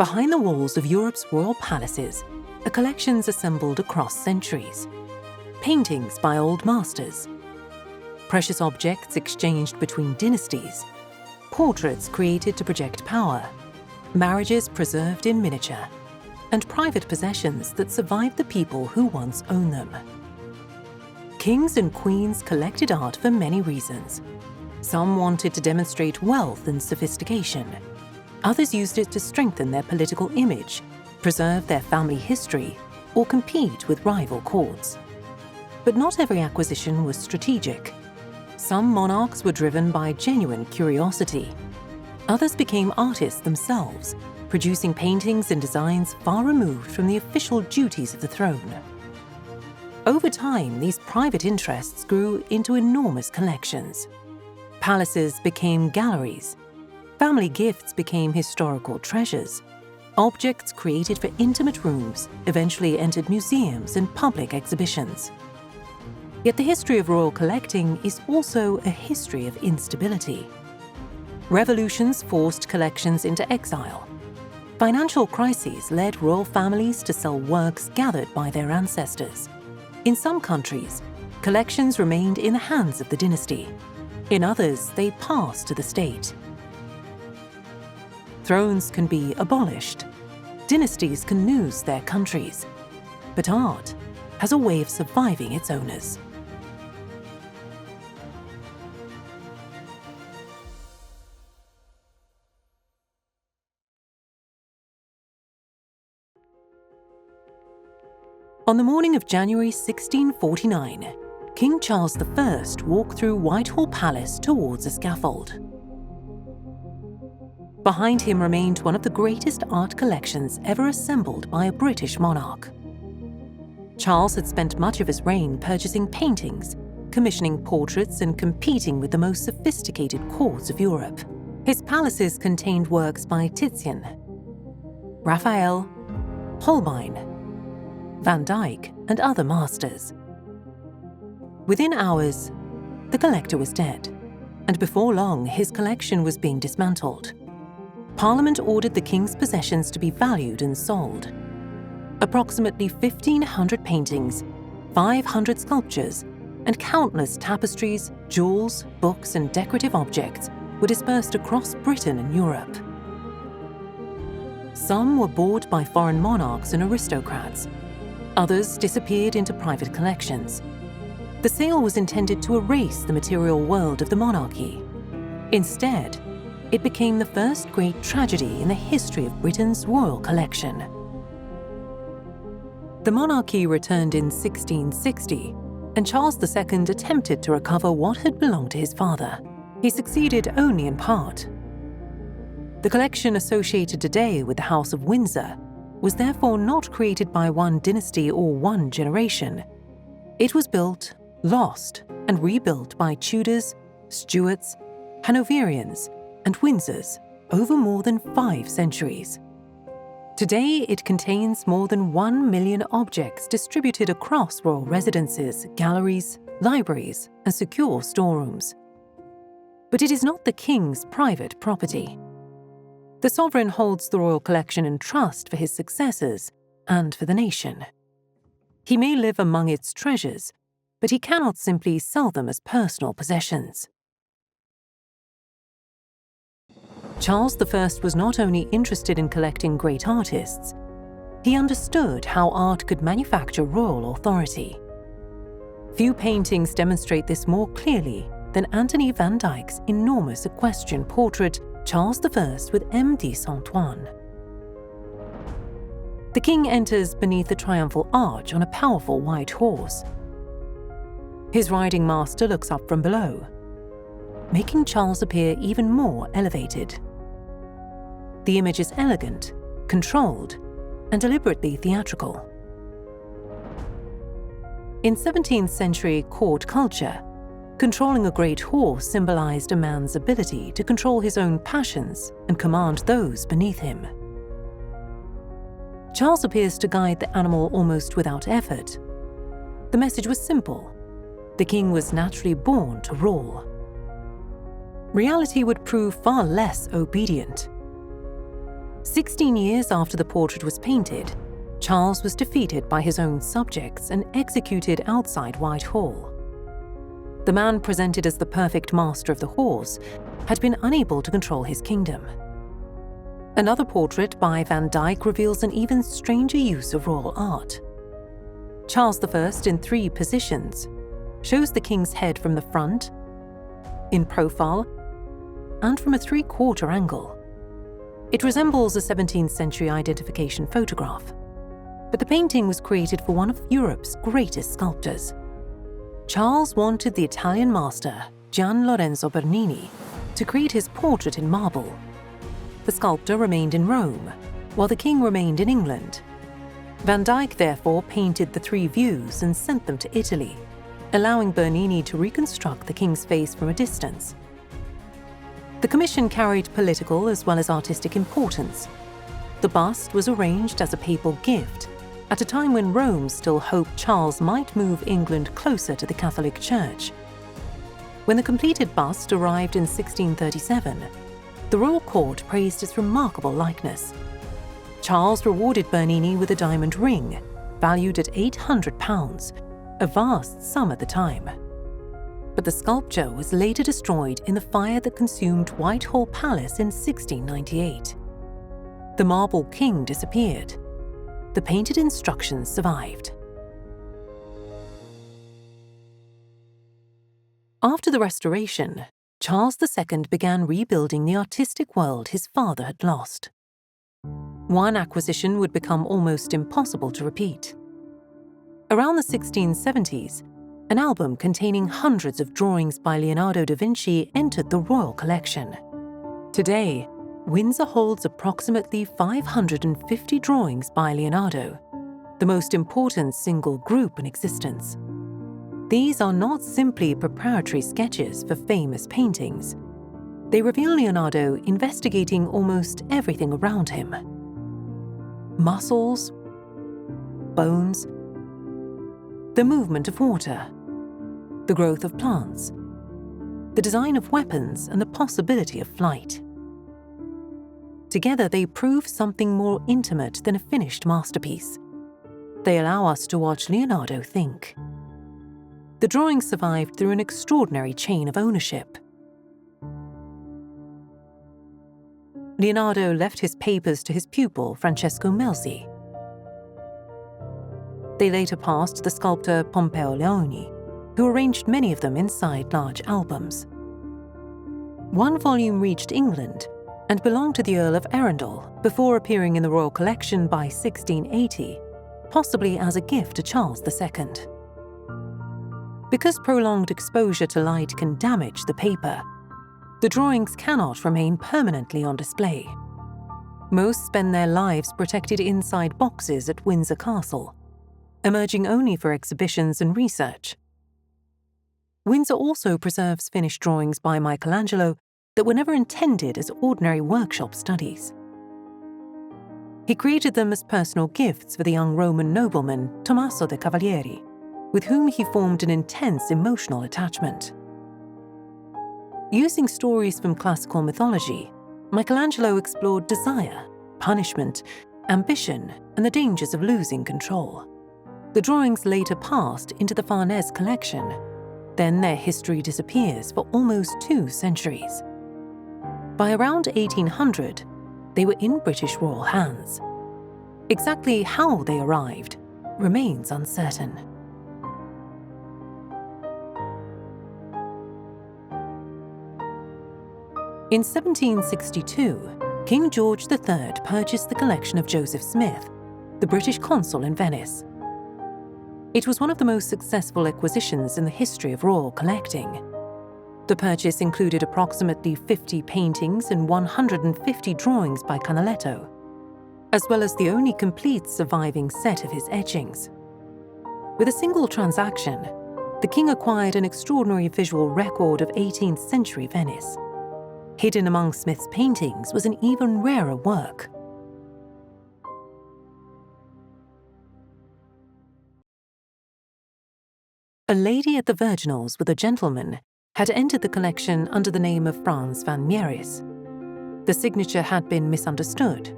Behind the walls of Europe's royal palaces are collections assembled across centuries, paintings by old masters, precious objects exchanged between dynasties, portraits created to project power, marriages preserved in miniature, and private possessions that survived the people who once owned them. Kings and queens collected art for many reasons. Some wanted to demonstrate wealth and sophistication. Others used it to strengthen their political image, preserve their family history, or compete with rival courts. But not every acquisition was strategic. Some monarchs were driven by genuine curiosity. Others became artists themselves, producing paintings and designs far removed from the official duties of the throne. Over time, these private interests grew into enormous collections. Palaces became galleries. Family gifts became historical treasures. Objects created for intimate rooms eventually entered museums and public exhibitions. Yet the history of royal collecting is also a history of instability. Revolutions forced collections into exile. Financial crises led royal families to sell works gathered by their ancestors. In some countries, collections remained in the hands of the dynasty. In others, they passed to the state. Thrones can be abolished. Dynasties can lose their countries. But art has a way of surviving its owners. On the morning of January 1649, King Charles I walked through Whitehall Palace towards a scaffold. Behind him remained one of the greatest art collections ever assembled by a British monarch. Charles had spent much of his reign purchasing paintings, commissioning portraits, and competing with the most sophisticated courts of Europe. His palaces contained works by Titian, Raphael, Holbein, Van Dyck, and other masters. Within hours, the collector was dead, and before long his collection was being dismantled. Parliament ordered the king's possessions to be valued and sold. Approximately 1,500 paintings, 500 sculptures, and countless tapestries, jewels, books, and decorative objects were dispersed across Britain and Europe. Some were bought by foreign monarchs and aristocrats. Others disappeared into private collections. The sale was intended to erase the material world of the monarchy. Instead, it became the first great tragedy in the history of Britain's royal collection. The monarchy returned in 1660, and Charles II attempted to recover what had belonged to his father. He succeeded only in part. The collection associated today with the House of Windsor was therefore not created by one dynasty or one generation. It was built, lost, and rebuilt by Tudors, Stuarts, Hanoverians, and Windsors over more than 5 centuries. Today, it contains more than 1 million objects distributed across royal residences, galleries, libraries, and secure storerooms. But it is not the king's private property. The sovereign holds the royal collection in trust for his successors and for the nation. He may live among its treasures, but he cannot simply sell them as personal possessions. Charles I was not only interested in collecting great artists, he understood how art could manufacture royal authority. Few paintings demonstrate this more clearly than Anthony Van Dyck's enormous equestrian portrait, Charles I with M. de Saint-Ouen. The king enters beneath the triumphal arch on a powerful white horse. His riding master looks up from below, making Charles appear even more elevated. The image is elegant, controlled, and deliberately theatrical. In 17th century court culture, controlling a great horse symbolized a man's ability to control his own passions and command those beneath him. Charles appears to guide the animal almost without effort. The message was simple: the king was naturally born to rule. Reality would prove far less obedient. 16 years after the portrait was painted, Charles was defeated by his own subjects and executed outside Whitehall. The man presented as the perfect master of the horse had been unable to control his kingdom. Another portrait by Van Dyck reveals an even stranger use of royal art. Charles I, in 3 positions, shows the king's head from the front, in profile, and from a 3/4 angle. It resembles a 17th century identification photograph, but the painting was created for one of Europe's greatest sculptors. Charles wanted the Italian master, Gian Lorenzo Bernini, to create his portrait in marble. The sculptor remained in Rome, while the king remained in England. Van Dyck therefore painted the 3 views and sent them to Italy, allowing Bernini to reconstruct the king's face from a distance. The commission carried political as well as artistic importance. The bust was arranged as a papal gift at a time when Rome still hoped Charles might move England closer to the Catholic Church. When the completed bust arrived in 1637, the royal court praised its remarkable likeness. Charles rewarded Bernini with a diamond ring, valued at £800, a vast sum at the time. But the sculpture was later destroyed in the fire that consumed Whitehall Palace in 1698. The marble king disappeared. The painted instructions survived. After the restoration, Charles II began rebuilding the artistic world his father had lost. One acquisition would become almost impossible to repeat. Around the 1670s, an album containing hundreds of drawings by Leonardo da Vinci entered the royal collection. Today, Windsor holds approximately 550 drawings by Leonardo, the most important single group in existence. These are not simply preparatory sketches for famous paintings. They reveal Leonardo investigating almost everything around him. Muscles, bones, the movement of water, the growth of plants, the design of weapons, and the possibility of flight. Together, they prove something more intimate than a finished masterpiece. They allow us to watch Leonardo think. The drawings survived through an extraordinary chain of ownership. Leonardo left his papers to his pupil, Francesco Melzi. They later passed to the sculptor Pompeo Leoni, who arranged many of them inside large albums. One volume reached England and belonged to the Earl of Arundel before appearing in the royal collection by 1680, possibly as a gift to Charles II. Because prolonged exposure to light can damage the paper, the drawings cannot remain permanently on display. Most spend their lives protected inside boxes at Windsor Castle, emerging only for exhibitions and research. Windsor also preserves finished drawings by Michelangelo that were never intended as ordinary workshop studies. He created them as personal gifts for the young Roman nobleman Tommaso de' Cavalieri, with whom he formed an intense emotional attachment. Using stories from classical mythology, Michelangelo explored desire, punishment, ambition, and the dangers of losing control. The drawings later passed into the Farnese collection. Then their history disappears for almost 2 centuries. By around 1800, they were in British royal hands. Exactly how they arrived remains uncertain. In 1762, King George III purchased the collection of Joseph Smith, the British consul in Venice. It was one of the most successful acquisitions in the history of royal collecting. The purchase included approximately 50 paintings and 150 drawings by Canaletto, as well as the only complete surviving set of his etchings. With a single transaction, the king acquired an extraordinary visual record of 18th century Venice. Hidden among Smith's paintings was an even rarer work. A lady at the Virginals with a gentleman had entered the collection under the name of Franz van Mieris. The signature had been misunderstood,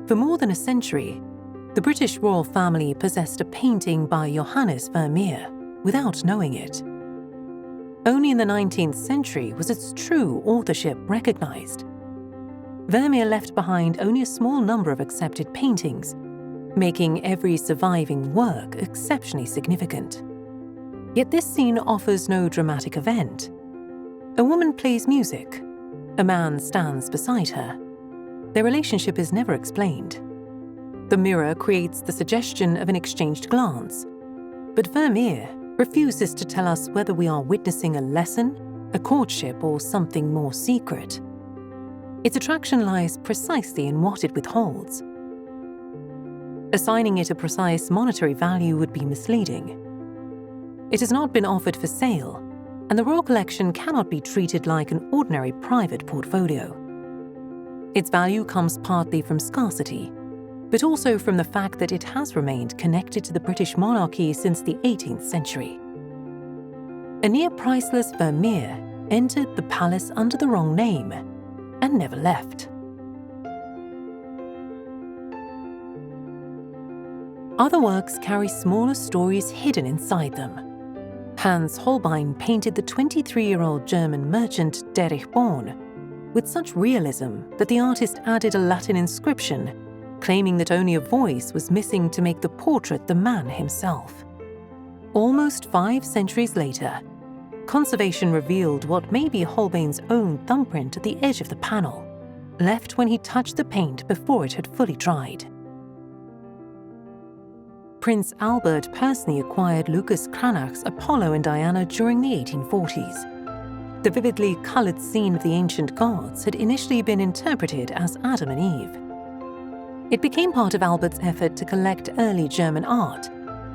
For more than a century, the British royal family possessed a painting by Johannes Vermeer without knowing it. Only in the 19th century was its true authorship recognized. Vermeer left behind only a small number of accepted paintings, making every surviving work exceptionally significant. Yet this scene offers no dramatic event. A woman plays music. A man stands beside her. Their relationship is never explained. The mirror creates the suggestion of an exchanged glance, but Vermeer refuses to tell us whether we are witnessing a lesson, a courtship, or something more secret. Its attraction lies precisely in what it withholds. Assigning it a precise monetary value would be misleading. It has not been offered for sale, and the Royal Collection cannot be treated like an ordinary private portfolio. Its value comes partly from scarcity, but also from the fact that it has remained connected to the British monarchy since the 18th century. A near-priceless Vermeer entered the palace under the wrong name and never left. Other works carry smaller stories hidden inside them. Hans Holbein painted the 23-year-old German merchant Derich Born with such realism that the artist added a Latin inscription claiming that only a voice was missing to make the portrait the man himself. Almost 5 centuries later, conservation revealed what may be Holbein's own thumbprint at the edge of the panel, left when he touched the paint before it had fully dried. Prince Albert personally acquired Lucas Cranach's Apollo and Diana during the 1840s. The vividly coloured scene of the ancient gods had initially been interpreted as Adam and Eve. It became part of Albert's effort to collect early German art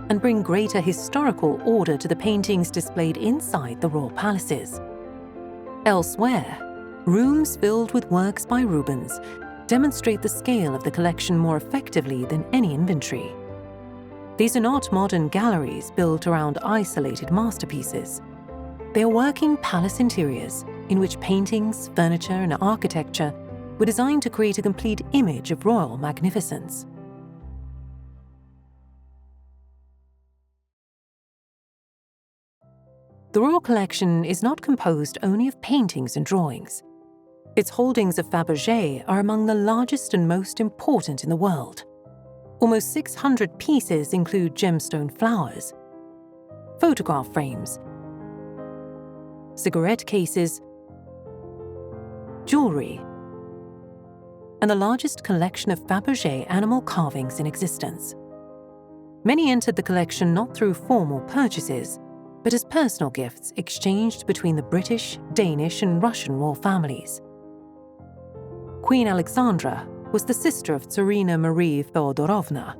and bring greater historical order to the paintings displayed inside the royal palaces. Elsewhere, rooms filled with works by Rubens demonstrate the scale of the collection more effectively than any inventory. These are not modern galleries built around isolated masterpieces. They are working palace interiors in which paintings, furniture, and architecture were designed to create a complete image of royal magnificence. The Royal Collection is not composed only of paintings and drawings. Its holdings of Fabergé are among the largest and most important in the world. Almost 600 pieces include gemstone flowers, photograph frames, cigarette cases, jewelry, and the largest collection of Fabergé animal carvings in existence. Many entered the collection not through formal purchases, but as personal gifts exchanged between the British, Danish, and Russian royal families. Queen Alexandra was the sister of Tsarina Marie Feodorovna,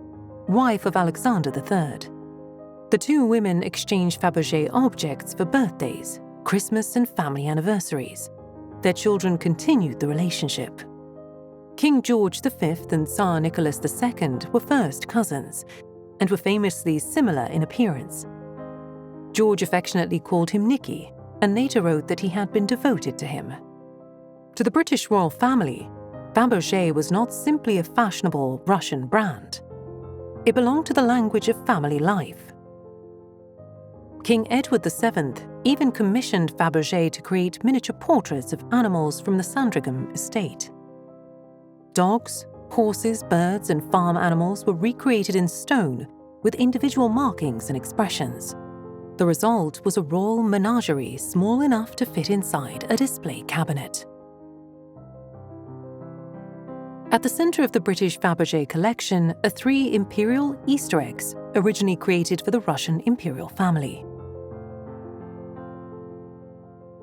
wife of Alexander III. The two women exchanged Fabergé objects for birthdays, Christmas, and family anniversaries. Their children continued the relationship. King George V and Tsar Nicholas II were first cousins and were famously similar in appearance. George affectionately called him Nicky and later wrote that he had been devoted to him. To the British royal family, Fabergé was not simply a fashionable Russian brand. It belonged to the language of family life. King Edward VII even commissioned Fabergé to create miniature portraits of animals from the Sandringham estate. Dogs, horses, birds, and farm animals were recreated in stone with individual markings and expressions. The result was a royal menagerie small enough to fit inside a display cabinet. At the center of the British Fabergé collection are 3 imperial Easter eggs originally created for the Russian imperial family.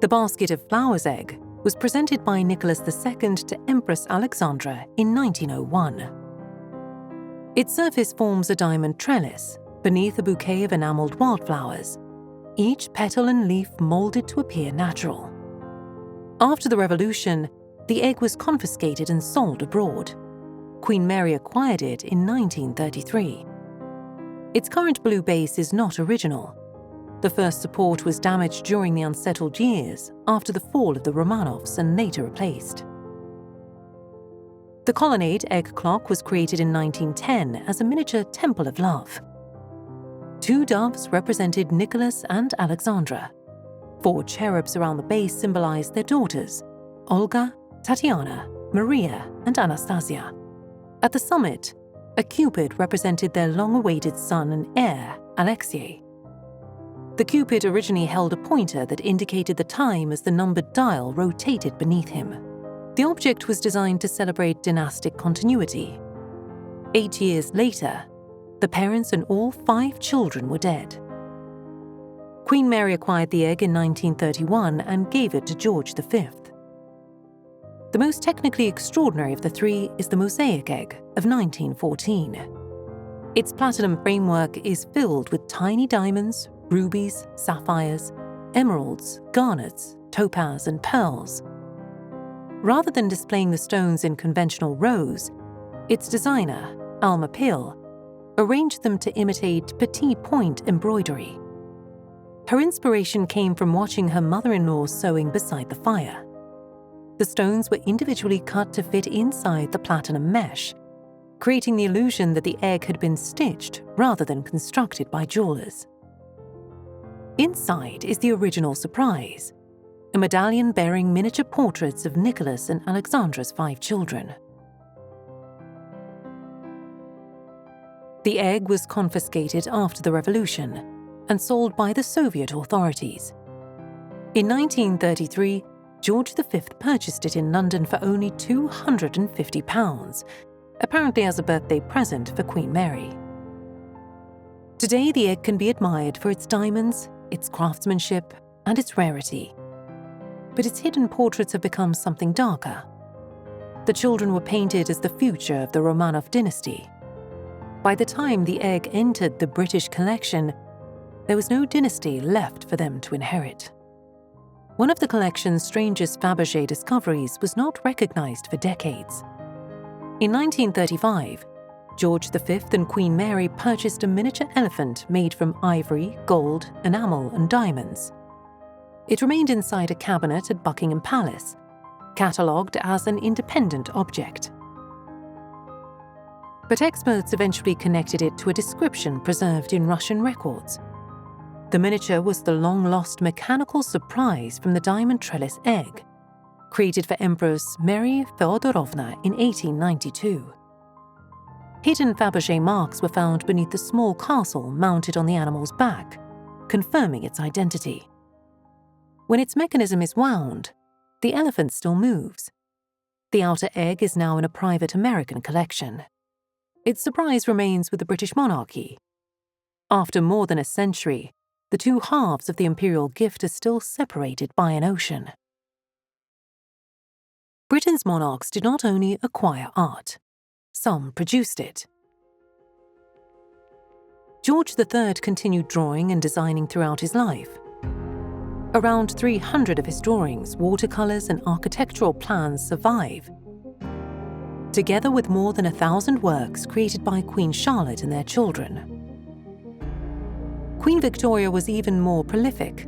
The basket of flowers egg was presented by Nicholas II to Empress Alexandra in 1901. Its surface forms a diamond trellis beneath a bouquet of enameled wildflowers, each petal and leaf molded to appear natural. After the Revolution, the egg was confiscated and sold abroad. Queen Mary acquired it in 1933. Its current blue base is not original. The first support was damaged during the unsettled years after the fall of the Romanovs and later replaced. The colonnade egg clock was created in 1910 as a miniature temple of love. 2 doves represented Nicholas and Alexandra. 4 cherubs around the base symbolized their daughters, Olga, Tatiana, Maria, and Anastasia. At the summit, a cupid represented their long-awaited son and heir, Alexei. The cupid originally held a pointer that indicated the time as the numbered dial rotated beneath him. The object was designed to celebrate dynastic continuity. 8 years later, the parents and all 5 children were dead. Queen Mary acquired the egg in 1931 and gave it to George V. The most technically extraordinary of the 3 is the mosaic egg of 1914. Its platinum framework is filled with tiny diamonds, rubies, sapphires, emeralds, garnets, topaz, and pearls. Rather than displaying the stones in conventional rows, its designer, Alma Peel, arranged them to imitate petite point embroidery. Her inspiration came from watching her mother-in-law sewing beside the fire. The stones were individually cut to fit inside the platinum mesh, creating the illusion that the egg had been stitched rather than constructed by jewelers. Inside is the original surprise, a medallion bearing miniature portraits of Nicholas and Alexandra's 5 children. The egg was confiscated after the revolution and sold by the Soviet authorities. In 1933, George V purchased it in London for only £250, apparently as a birthday present for Queen Mary. Today, the egg can be admired for its diamonds, its craftsmanship, and its rarity. But its hidden portraits have become something darker. The children were painted as the future of the Romanov dynasty. By the time the egg entered the British collection, there was no dynasty left for them to inherit. One of the collection's strangest Fabergé discoveries was not recognized for decades. In 1935, George V and Queen Mary purchased a miniature elephant made from ivory, gold, enamel, and diamonds. It remained inside a cabinet at Buckingham Palace, catalogued as an independent object. But experts eventually connected it to a description preserved in Russian records. The miniature was the long-lost mechanical surprise from the diamond trellis egg, created for Empress Mary Feodorovna in 1892. Hidden Fabergé marks were found beneath the small castle mounted on the animal's back, confirming its identity. When its mechanism is wound, the elephant still moves. The outer egg is now in a private American collection. Its surprise remains with the British monarchy. After more than a century, the 2 halves of the imperial gift are still separated by an ocean. Britain's monarchs did not only acquire art, some produced it. George III continued drawing and designing throughout his life. Around 300 of his drawings, watercolors, and architectural plans survive, together with more than 1,000 works created by Queen Charlotte and their children. Queen Victoria was even more prolific.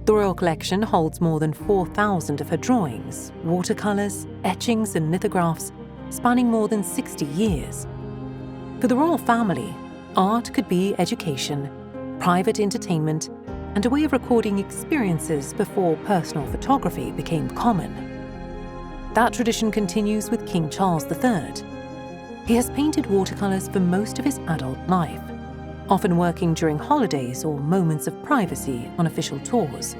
The Royal Collection holds more than 4,000 of her drawings, watercolors, etchings, and lithographs spanning more than 60 years. For the royal family, art could be education, private entertainment, and a way of recording experiences before personal photography became common. That tradition continues with King Charles III. He has painted watercolors for most of his adult life, often working during holidays or moments of privacy on official tours.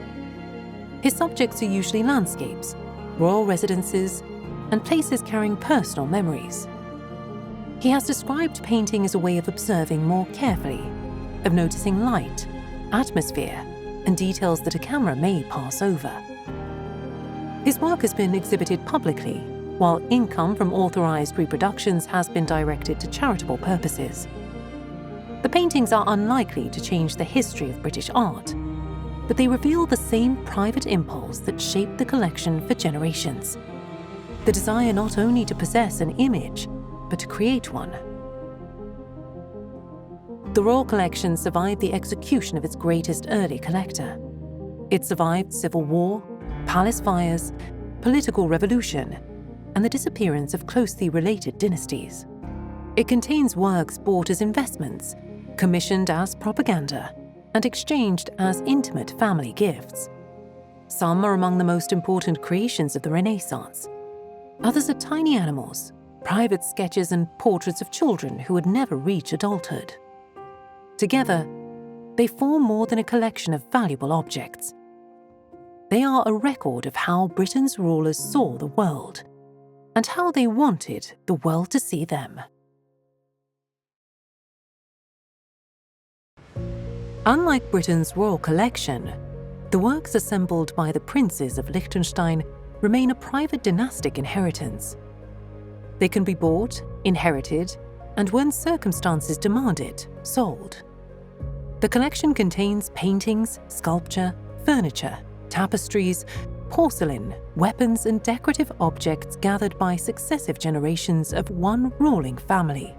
His subjects are usually landscapes, royal residences, and places carrying personal memories. He has described painting as a way of observing more carefully, of noticing light, atmosphere, and details that a camera may pass over. His work has been exhibited publicly, while income from authorized reproductions has been directed to charitable purposes. The paintings are unlikely to change the history of British art, but they reveal the same private impulse that shaped the collection for generations. The desire not only to possess an image, but to create one. The Royal Collection survived the execution of its greatest early collector. It survived civil war, palace fires, political revolution, and the disappearance of closely related dynasties. It contains works bought as investments, commissioned as propaganda, and exchanged as intimate family gifts. Some are among the most important creations of the Renaissance. Others are tiny animals, private sketches, and portraits of children who would never reach adulthood. Together, they form more than a collection of valuable objects. They are a record of how Britain's rulers saw the world, and how they wanted the world to see them. Unlike Britain's royal collection, the works assembled by the princes of Liechtenstein remain a private dynastic inheritance. They can be bought, inherited, and when circumstances demand it, sold. The collection contains paintings, sculpture, furniture, tapestries, porcelain, weapons, and decorative objects gathered by successive generations of one ruling family.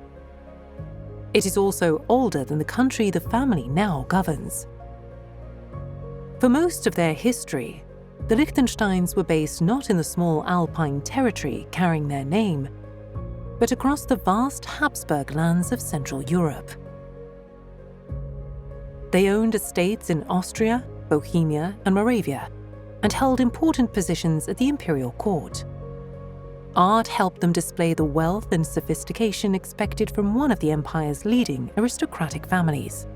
It is also older than the country the family now governs. For most of their history, the Liechtensteins were based not in the small Alpine territory carrying their name, but across the vast Habsburg lands of Central Europe. They owned estates in Austria, Bohemia, and Moravia, and held important positions at the imperial court. Art helped them display the wealth and sophistication expected from one of the empire's leading aristocratic families.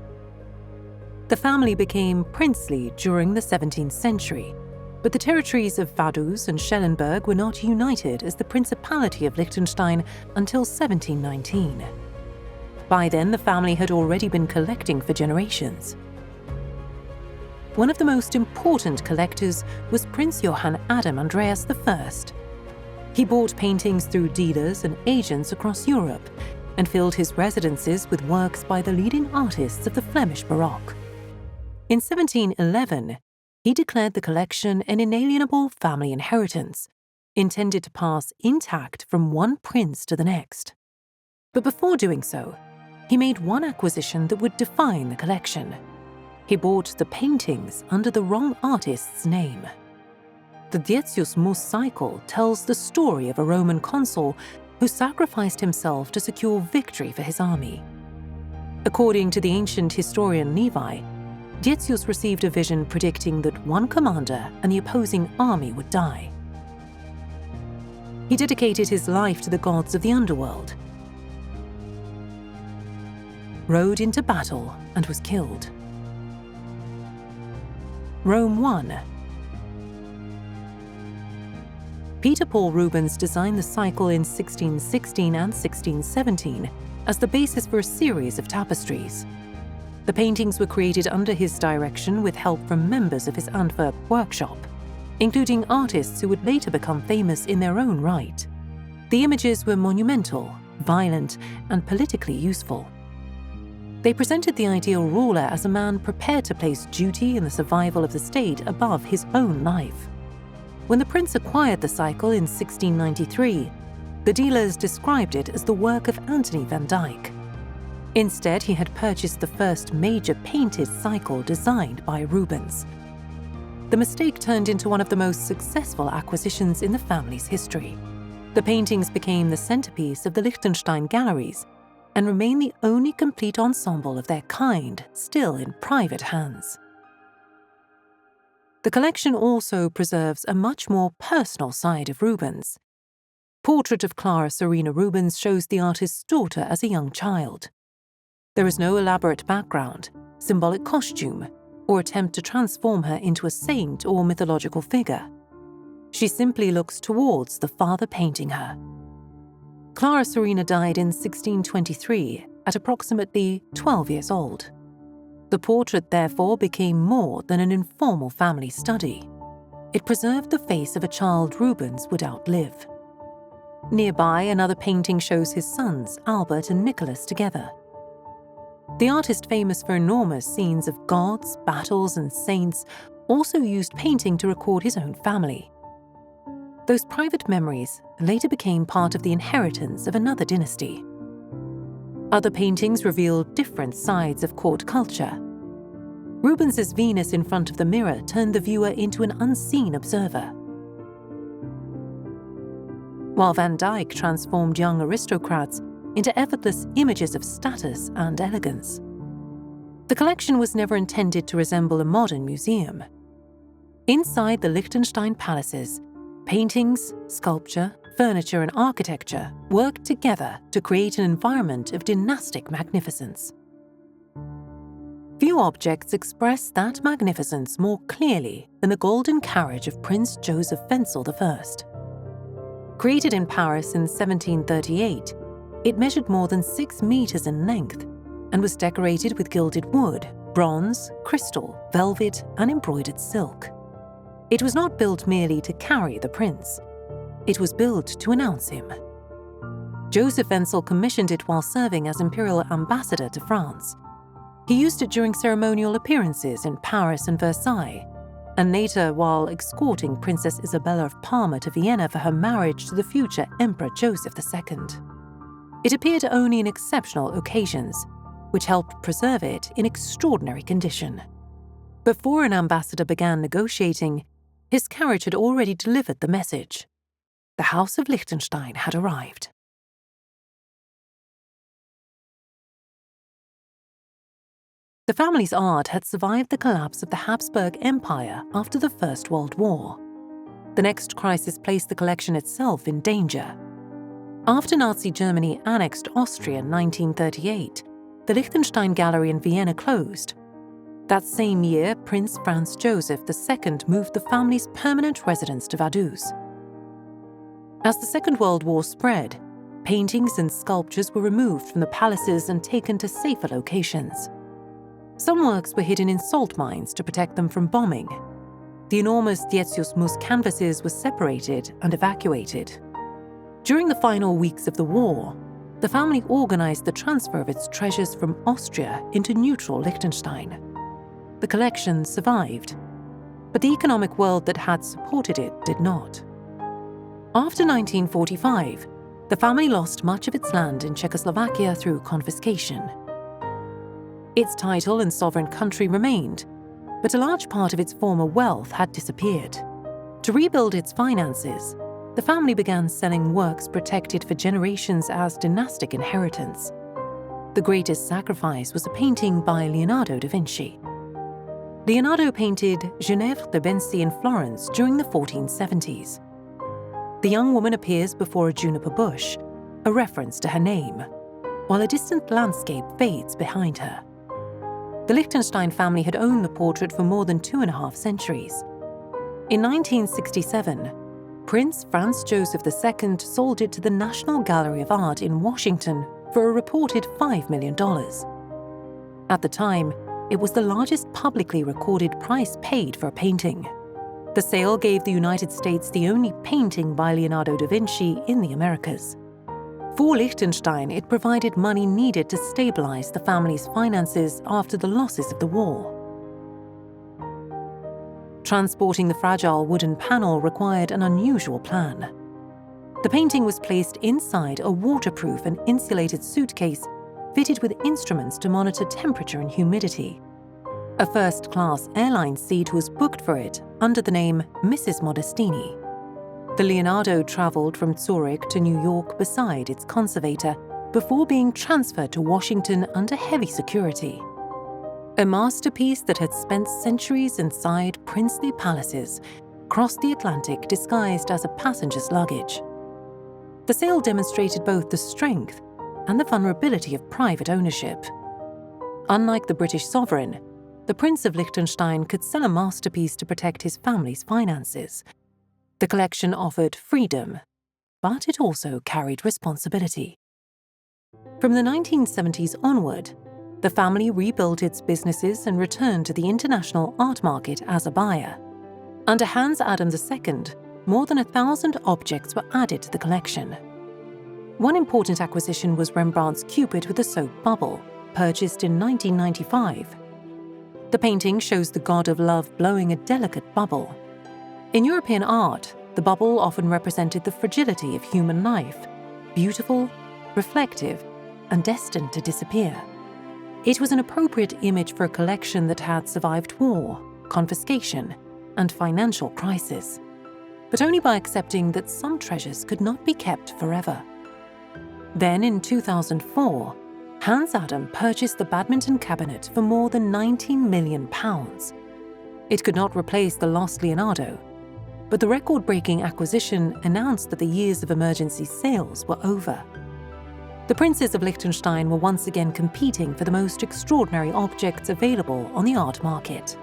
The family became princely during the 17th century, but the territories of Vaduz and Schellenberg were not united as the Principality of Liechtenstein until 1719. By then, the family had already been collecting for generations. One of the most important collectors was Prince Johann Adam Andreas I. He bought paintings through dealers and agents across Europe and filled his residences with works by the leading artists of the Flemish Baroque. In 1711, he declared the collection an inalienable family inheritance, intended to pass intact from one prince to the next. But before doing so, he made one acquisition that would define the collection. He bought the paintings under the wrong artist's name. The Decius Mus cycle tells the story of a Roman consul who sacrificed himself to secure victory for his army. According to the ancient historian Levi, Decius received a vision predicting that one commander and the opposing army would die. He dedicated his life to the gods of the underworld, rode into battle, and was killed. Rome won. Peter Paul Rubens designed the cycle in 1616 and 1617 as the basis for a series of tapestries. The paintings were created under his direction with help from members of his Antwerp workshop, including artists who would later become famous in their own right. The images were monumental, violent, and politically useful. They presented the ideal ruler as a man prepared to place duty and the survival of the state above his own life. When the prince acquired the cycle in 1693, the dealers described it as the work of Anthony van Dyck. Instead, he had purchased the first major painted cycle designed by Rubens. The mistake turned into one of the most successful acquisitions in the family's history. The paintings became the centerpiece of the Liechtenstein galleries and remain the only complete ensemble of their kind still in private hands. The collection also preserves a much more personal side of Rubens. Portrait of Clara Serena Rubens shows the artist's daughter as a young child. There is no elaborate background, symbolic costume, or attempt to transform her into a saint or mythological figure. She simply looks towards the father painting her. Clara Serena died in 1623 at approximately 12 years old. The portrait, therefore, became more than an informal family study. It preserved the face of a child Rubens would outlive. Nearby, another painting shows his sons, Albert and Nicholas, together. The artist, famous for enormous scenes of gods, battles, and saints, also used painting to record his own family. Those private memories later became part of the inheritance of another dynasty. Other paintings reveal different sides of court culture. Rubens's Venus in front of the mirror turned the viewer into an unseen observer. while Van Dyck transformed young aristocrats into effortless images of status and elegance. The collection was never intended to resemble a modern museum. Inside the Liechtenstein palaces, paintings, sculpture, furniture, and architecture worked together to create an environment of dynastic magnificence. Few objects express that magnificence more clearly than the golden carriage of Prince Joseph Wenzel I. Created in Paris in 1738, it measured more than 6 meters in length and was decorated with gilded wood, bronze, crystal, velvet, and embroidered silk. It was not built merely to carry the prince. It was built to announce him. Joseph Wenzel commissioned it while serving as imperial ambassador to France. He used it during ceremonial appearances in Paris and Versailles, and later while escorting Princess Isabella of Parma to Vienna for her marriage to the future Emperor Joseph II. It appeared only in exceptional occasions, which helped preserve it in extraordinary condition. Before an ambassador began negotiating, his carriage had already delivered the message. The House of Liechtenstein had arrived. The family's art had survived the collapse of the Habsburg Empire after the First World War. The next crisis placed the collection itself in danger. After Nazi Germany annexed Austria in 1938, the Liechtenstein Gallery in Vienna closed. That same year, Prince Franz Joseph II moved the family's permanent residence to Vaduz. As the Second World War spread, paintings and sculptures were removed from the palaces and taken to safer locations. Some works were hidden in salt mines to protect them from bombing. The enormous Mus canvases were separated and evacuated. During the final weeks of the war, the family organized the transfer of its treasures from Austria into neutral Liechtenstein. The collection survived, but the economic world that had supported it did not. After 1945, the family lost much of its land in Czechoslovakia through confiscation. Its title and sovereign country remained, but a large part of its former wealth had disappeared. To rebuild its finances, the family began selling works protected for generations as dynastic inheritance. The greatest sacrifice was a painting by Leonardo da Vinci. Leonardo painted Ginevra de Benci in Florence during the 1470s. The young woman appears before a juniper bush, a reference to her name, while a distant landscape fades behind her. The Liechtenstein family had owned the portrait for more than 2.5 centuries. In 1967, Prince Franz Joseph II sold it to the National Gallery of Art in Washington for a reported $5 million. At the time, it was the largest publicly recorded price paid for a painting. The sale gave the United States the only painting by Leonardo da Vinci in the Americas. For Liechtenstein, it provided money needed to stabilize the family's finances after the losses of the war. Transporting the fragile wooden panel required an unusual plan. The painting was placed inside a waterproof and insulated suitcase fitted with instruments to monitor temperature and humidity. A first-class airline seat was booked for it under the name Mrs. Modestini. The Leonardo traveled from Zurich to New York beside its conservator before being transferred to Washington under heavy security. A masterpiece that had spent centuries inside princely palaces crossed the Atlantic disguised as a passenger's luggage. The sale demonstrated both the strength and the vulnerability of private ownership. Unlike the British sovereign, the Prince of Liechtenstein could sell a masterpiece to protect his family's finances. The collection offered freedom, but it also carried responsibility. From the 1970s onward, the family rebuilt its businesses and returned to the international art market as a buyer. Under Hans Adam II, more than 1,000 objects were added to the collection. One important acquisition was Rembrandt's Cupid with a soap bubble, purchased in 1995. The painting shows the god of love blowing a delicate bubble. In European art, the bubble often represented the fragility of human life, beautiful, reflective, and destined to disappear. It was an appropriate image for a collection that had survived war, confiscation, and financial crisis. but only by accepting that some treasures could not be kept forever. Then in 2004, Hans Adam purchased the badminton cabinet for more than £19 million. It could not replace the lost Leonardo, but the record-breaking acquisition announced that the years of emergency sales were over. The princes of Liechtenstein were once again competing for the most extraordinary objects available on the art market.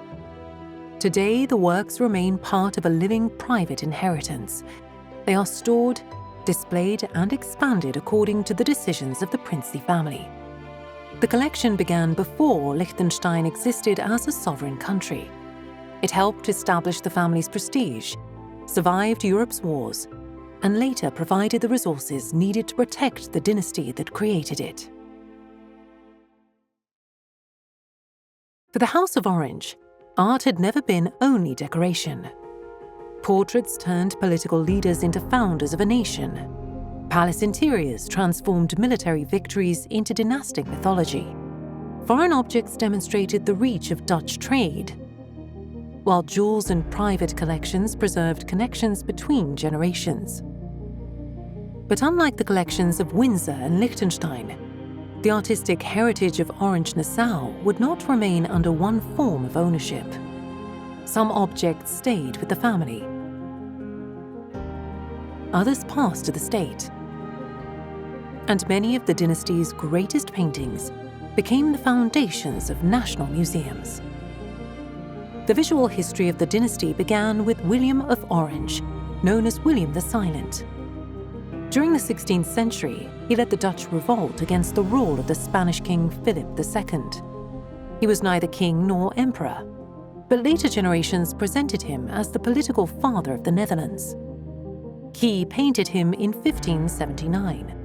Today, the works remain part of a living private inheritance. They are stored, displayed, and expanded according to the decisions of the princely family. The collection began before Liechtenstein existed as a sovereign country. It helped establish the family's prestige, survived Europe's wars, and later provided the resources needed to protect the dynasty that created it. For the House of Orange, art had never been only decoration. Portraits turned political leaders into founders of a nation. Palace interiors transformed military victories into dynastic mythology. Foreign objects demonstrated the reach of Dutch trade, while jewels and private collections preserved connections between generations. But unlike the collections of Windsor and Liechtenstein, the artistic heritage of Orange-Nassau would not remain under one form of ownership. Some objects stayed with the family. Others passed to the state. And many of the dynasty's greatest paintings became the foundations of national museums. The visual history of the dynasty began with William of Orange, known as William the Silent. During the 16th century, he led the Dutch revolt against the rule of the Spanish king Philip II. He was neither king nor emperor, but later generations presented him as the political father of the Netherlands. Key painted him in 1579.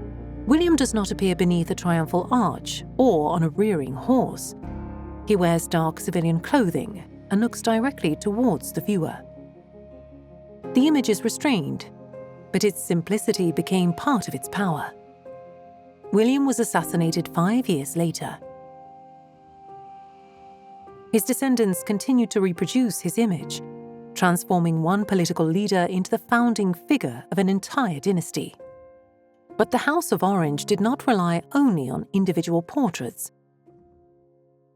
William does not appear beneath a triumphal arch or on a rearing horse. He wears dark civilian clothing and looks directly towards the viewer. The image is restrained, but its simplicity became part of its power. William was assassinated 5 years later. His descendants continued to reproduce his image, transforming one political leader into the founding figure of an entire dynasty. But the House of Orange did not rely only on individual portraits.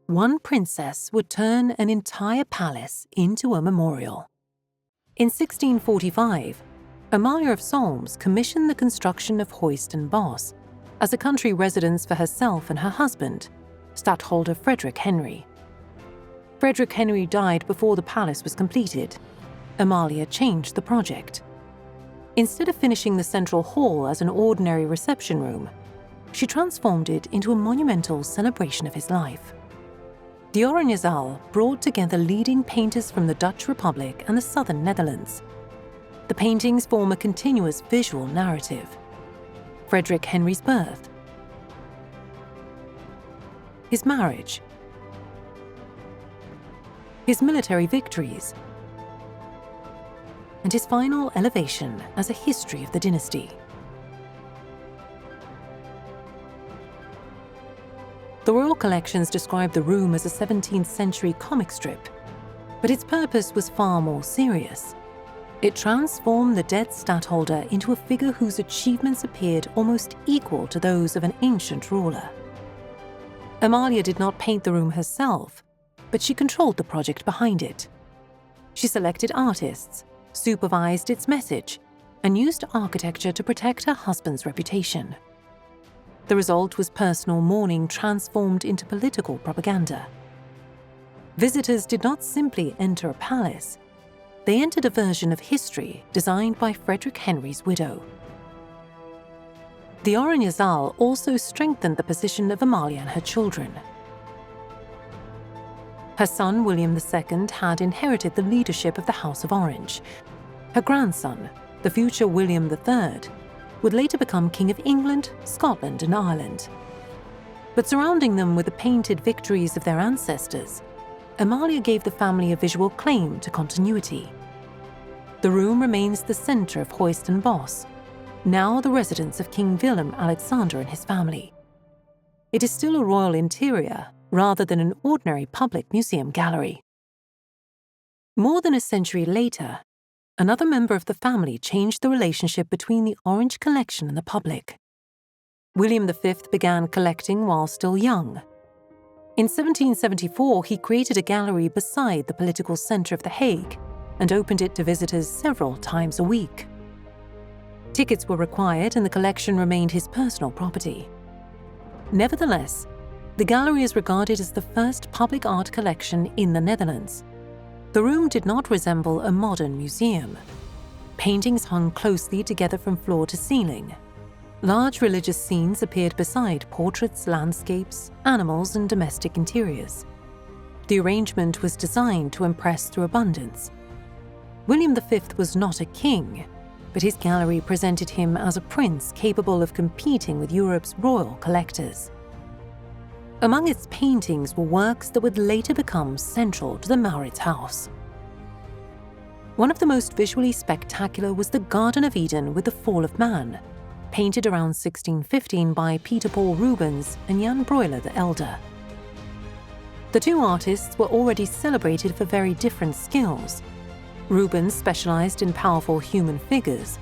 One princess would turn an entire palace into a memorial. In 1645, Amalia of Solms commissioned the construction of Huis ten Bosch as a country residence for herself and her husband, Stadtholder Frederick Henry. Frederick Henry died before the palace was completed. Amalia changed the project. Instead of finishing the central hall as an ordinary reception room, she transformed it into a monumental celebration of his life. The Oranjezzaal brought together leading painters from the Dutch Republic and the southern Netherlands. The paintings form a continuous visual narrative. Frederick Henry's birth, his marriage, his military victories, and his final elevation as a history of the dynasty. The royal collections describe the room as a 17th century comic strip, but its purpose was far more serious. It transformed the dead stadtholder into a figure whose achievements appeared almost equal to those of an ancient ruler. Amalia did not paint the room herself, but she controlled the project behind it. She selected artists, supervised its message, and used architecture to protect her husband's reputation. The result was personal mourning transformed into political propaganda. Visitors did not simply enter a palace. They entered a version of history designed by Frederick Henry's widow. The Oranjezzaal also strengthened the position of Amalia and her children. Her son, William II, had inherited the leadership of the House of Orange. Her grandson, the future William III, would later become King of England, Scotland, and Ireland. But surrounding them were the painted victories of their ancestors. Amalia gave the family a visual claim to continuity. The room remains the center of Huis ten Bosch, now the residence of King Willem-Alexander and his family. It is still a royal interior rather than an ordinary public museum gallery. More than a century later, another member of the family changed the relationship between the Orange collection and the public. William V began collecting while still young. In 1774, he created a gallery beside the political centre of The Hague and opened it to visitors several times a week. Tickets were required and the collection remained his personal property. Nevertheless, the gallery is regarded as the first public art collection in the Netherlands. The room did not resemble a modern museum. Paintings hung closely together from floor to ceiling. Large religious scenes appeared beside portraits, landscapes, animals, and domestic interiors. The arrangement was designed to impress through abundance. William V was not a king, but his gallery presented him as a prince capable of competing with Europe's royal collectors. Among its paintings were works that would later become central to the Maurits house. One of the most visually spectacular was the Garden of Eden with the Fall of Man, painted around 1615 by Peter Paul Rubens and Jan Breuer the Elder. The two artists were already celebrated for very different skills. Rubens specialized in powerful human figures,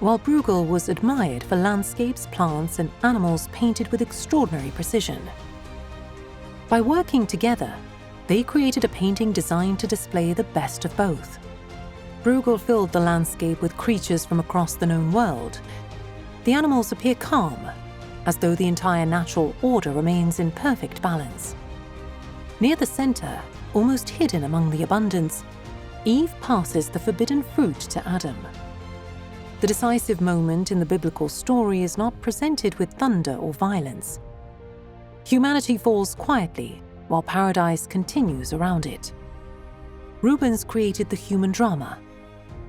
while Bruegel was admired for landscapes, plants, and animals painted with extraordinary precision. By working together, they created a painting designed to display the best of both. Bruegel filled the landscape with creatures from across the known world. The animals appear calm, as though the entire natural order remains in perfect balance. Near the center, almost hidden among the abundance, Eve passes the forbidden fruit to Adam. The decisive moment in the biblical story is not presented with thunder or violence. Humanity falls quietly, while paradise continues around it. Rubens created the human drama.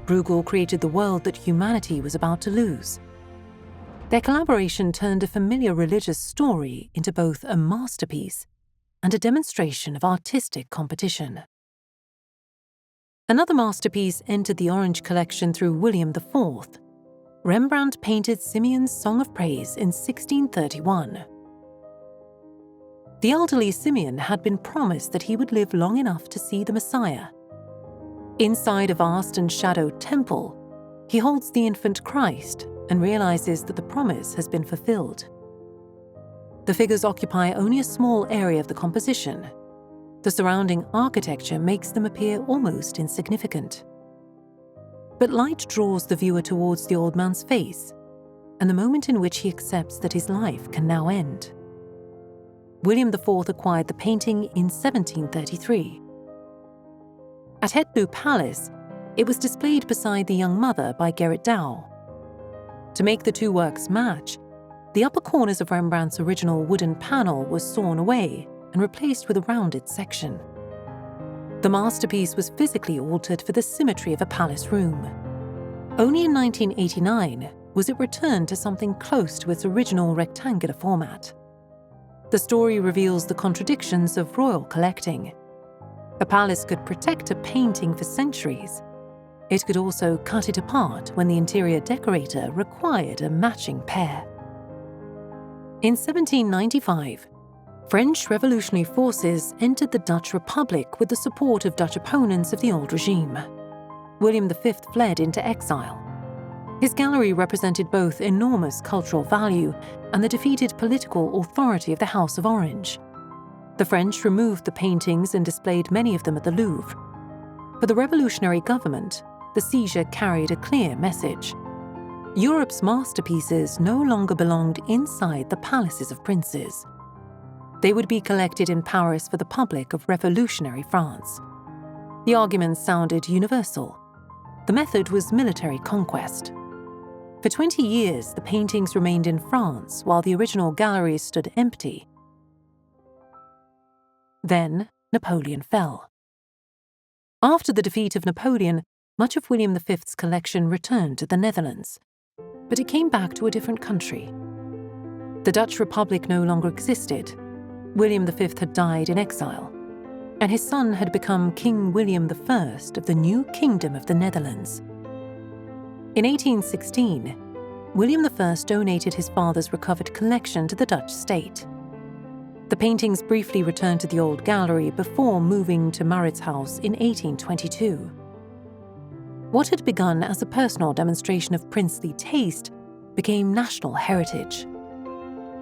Bruegel created the world that humanity was about to lose. Their collaboration turned a familiar religious story into both a masterpiece and a demonstration of artistic competition. Another masterpiece entered the Orange collection through William IV. Rembrandt painted Simeon's Song of Praise in 1631. The elderly Simeon had been promised that he would live long enough to see the Messiah. Inside a vast and shadowed temple, he holds the infant Christ and realizes that the promise has been fulfilled. The figures occupy only a small area of the composition. The surrounding architecture makes them appear almost insignificant. But light draws the viewer towards the old man's face, and the moment in which he accepts that his life can now end. William IV acquired the painting in 1733. At Hetloo Palace, it was displayed beside The Young Mother by Gerrit Dou. To make the two works match, the upper corners of Rembrandt's original wooden panel were sawn away and replaced with a rounded section. The masterpiece was physically altered for the symmetry of a palace room. Only in 1989 was it returned to something close to its original rectangular format. The story reveals the contradictions of royal collecting. A palace could protect a painting for centuries. It could also cut it apart when the interior decorator required a matching pair. In 1795, French revolutionary forces entered the Dutch Republic with the support of Dutch opponents of the old regime. William V fled into exile. His gallery represented both enormous cultural value and the defeated political authority of the House of Orange. The French removed the paintings and displayed many of them at the Louvre. For the revolutionary government, the seizure carried a clear message. Europe's masterpieces no longer belonged inside the palaces of princes. They would be collected in Paris for the public of revolutionary France. The argument sounded universal. The method was military conquest. For 20 years, the paintings remained in France while the original galleries stood empty. Then, Napoleon fell. After the defeat of Napoleon, much of William V's collection returned to the Netherlands, but it came back to a different country. The Dutch Republic no longer existed. William V had died in exile, and his son had become King William I of the new Kingdom of the Netherlands. In 1816, William I donated his father's recovered collection to the Dutch state. The paintings briefly returned to the old gallery before moving to Maurits house in 1822. What had begun as a personal demonstration of princely taste became national heritage.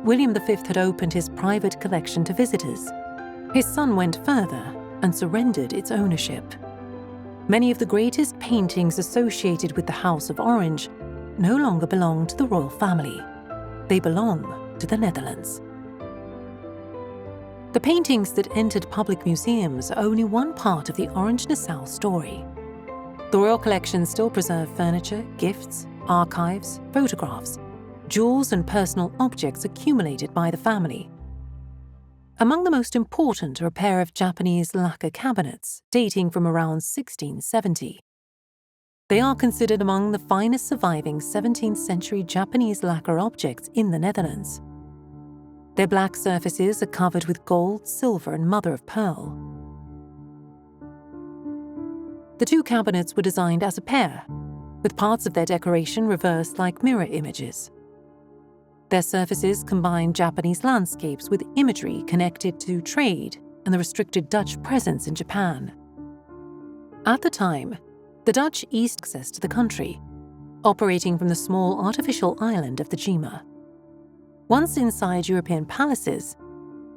William V had opened his private collection to visitors. His son went further and surrendered its ownership. Many of the greatest paintings associated with the House of Orange no longer belong to the royal family. They belong to the Netherlands. The paintings that entered public museums are only one part of the Orange-Nassau story. The royal collection still preserve furniture, gifts, archives, photographs, jewels and personal objects accumulated by the family. Among the most important are a pair of Japanese lacquer cabinets dating from around 1670. They are considered among the finest surviving 17th century Japanese lacquer objects in the Netherlands. Their black surfaces are covered with gold, silver and mother of pearl. The two cabinets were designed as a pair, with parts of their decoration reversed like mirror images. Their surfaces combine Japanese landscapes with imagery connected to trade and the restricted Dutch presence in Japan. At the time, the Dutch eased access to the country, operating from the small artificial island of the Jima. Once inside European palaces,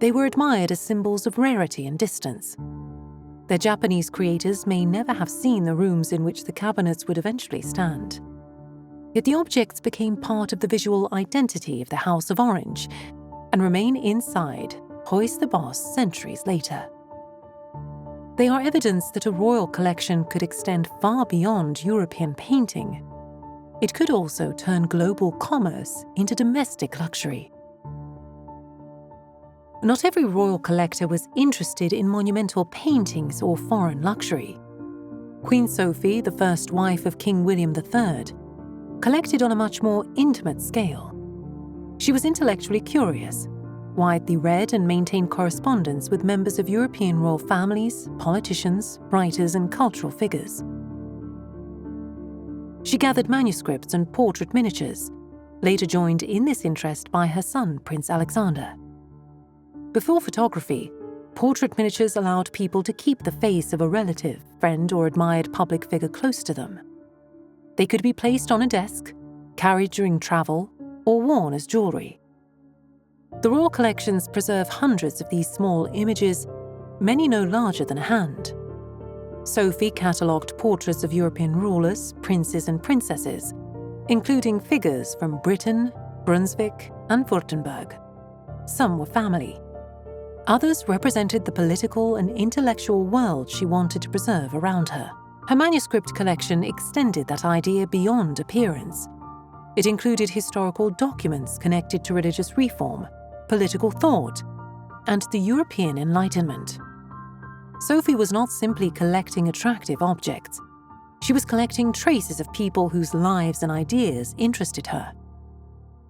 they were admired as symbols of rarity and distance. Their Japanese creators may never have seen the rooms in which the cabinets would eventually stand. Yet the objects became part of the visual identity of the House of Orange and remain inside Huis de Bos centuries later. They are evidence that a royal collection could extend far beyond European painting. It could also turn global commerce into domestic luxury. Not every royal collector was interested in monumental paintings or foreign luxury. Queen Sophie, the first wife of King William III, collected on a much more intimate scale. She was intellectually curious, widely read and maintained correspondence with members of European royal families, politicians, writers and cultural figures. She gathered manuscripts and portrait miniatures, later joined in this interest by her son, Prince Alexander. Before photography, portrait miniatures allowed people to keep the face of a relative, friend or admired public figure close to them. They could be placed on a desk, carried during travel, or worn as jewelry. The royal collections preserve hundreds of these small images, many no larger than a hand. Sophie catalogued portraits of European rulers, princes and princesses, including figures from Britain, Brunswick and Württemberg. Some were family. Others represented the political and intellectual world she wanted to preserve around her. Her manuscript collection extended that idea beyond appearance. It included historical documents connected to religious reform, political thought, and the European Enlightenment. Sophie was not simply collecting attractive objects. She was collecting traces of people whose lives and ideas interested her.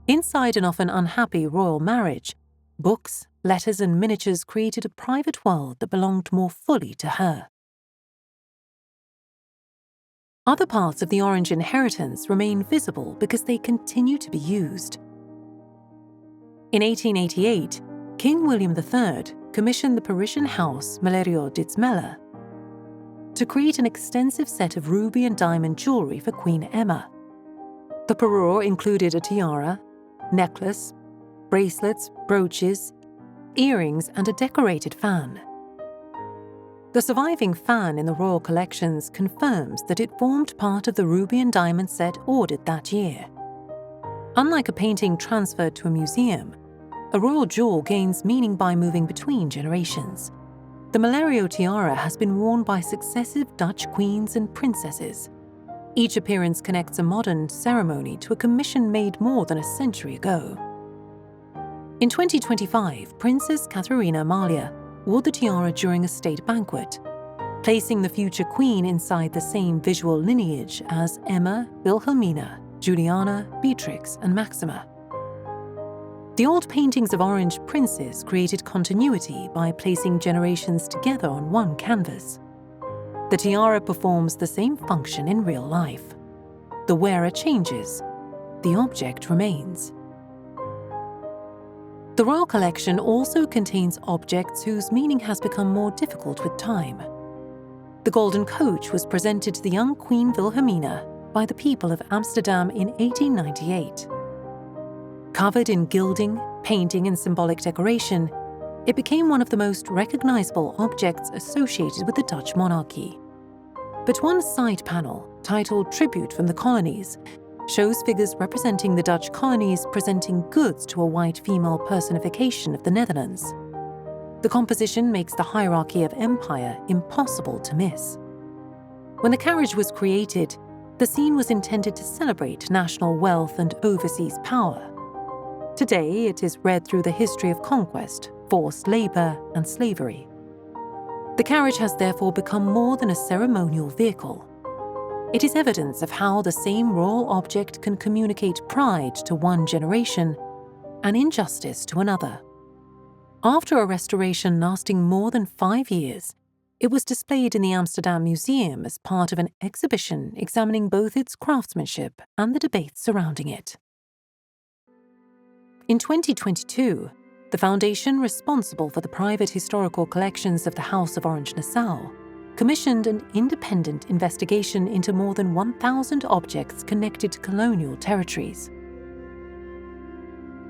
Inside an often unhappy royal marriage, books, letters and miniatures created a private world that belonged more fully to her. Other parts of the Orange inheritance remain visible because they continue to be used. In 1888, King William III commissioned the Parisian house Melerio Ditzmiller to create an extensive set of ruby and diamond jewelry for Queen Emma. The parure included a tiara, necklace, bracelets, brooches, earrings, and a decorated fan. The surviving fan in the royal collections confirms that it formed part of the ruby and diamond set ordered that year. Unlike a painting transferred to a museum, a royal jewel gains meaning by moving between generations. The Melerio tiara has been worn by successive Dutch queens and princesses. Each appearance connects a modern ceremony to a commission made more than a century ago. In 2025, Princess Katharina Amalia wore the tiara during a state banquet, placing the future queen inside the same visual lineage as Emma, Wilhelmina, Juliana, Beatrix, and Maxima. The old paintings of Orange princes created continuity by placing generations together on one canvas. The tiara performs the same function in real life. The wearer changes, the object remains. The royal collection also contains objects whose meaning has become more difficult with time. The golden coach was presented to the young Queen Wilhelmina by the people of Amsterdam in 1898. Covered in gilding, painting, and symbolic decoration, it became one of the most recognizable objects associated with the Dutch monarchy. But one side panel, titled Tribute from the Colonies, shows figures representing the Dutch colonies presenting goods to a white female personification of the Netherlands. The composition makes the hierarchy of empire impossible to miss. When the carriage was created, the scene was intended to celebrate national wealth and overseas power. Today, it is read through the history of conquest, forced labor, and slavery. The carriage has therefore become more than a ceremonial vehicle. It is evidence of how the same royal object can communicate pride to one generation and injustice to another. After a restoration lasting more than 5 years, it was displayed in the Amsterdam Museum as part of an exhibition examining both its craftsmanship and the debates surrounding it. In 2022, the foundation responsible for the private historical collections of the House of Orange-Nassau commissioned an independent investigation into more than 1,000 objects connected to colonial territories.